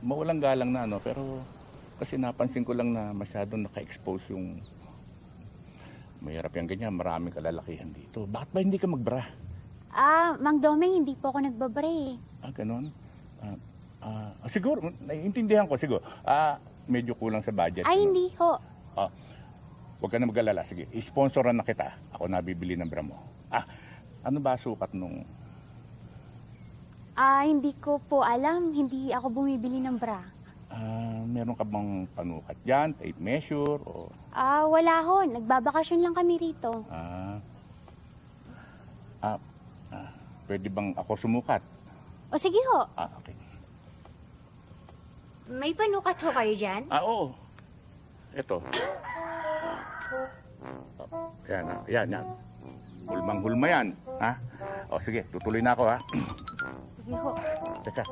mawalang galang na ano, pero kasi napansin ko lang na masyadong naka-expose yung mahirap yung ganyan, maraming kalalakihan dito. Bakit ba hindi ka magbra? Mang Domeng, hindi po ako nagbabray eh. Ganon. Ah, siguro, naiintindihan ko siguro. Medyo kulang sa budget. Ay, Ano? hindi ho. Huwag ka na mag-alala. Sige, isponsoran na kita. Ako nabibili ng bra mo. Ano ba sukat nung... Hindi ko po alam. Hindi ako bumibili ng bra. Meron ka bang panukat dyan? Tape measure? O... Wala ho. Nagbabakasyon lang kami rito. Pwede bang ako sumukat? O sige ho. Okay. May panukat ho kayo dyan? Oo. Ito. Yan. Hulmang-hulma yan. Sige, tutuloy na ako, ha? Sige ho. Teka.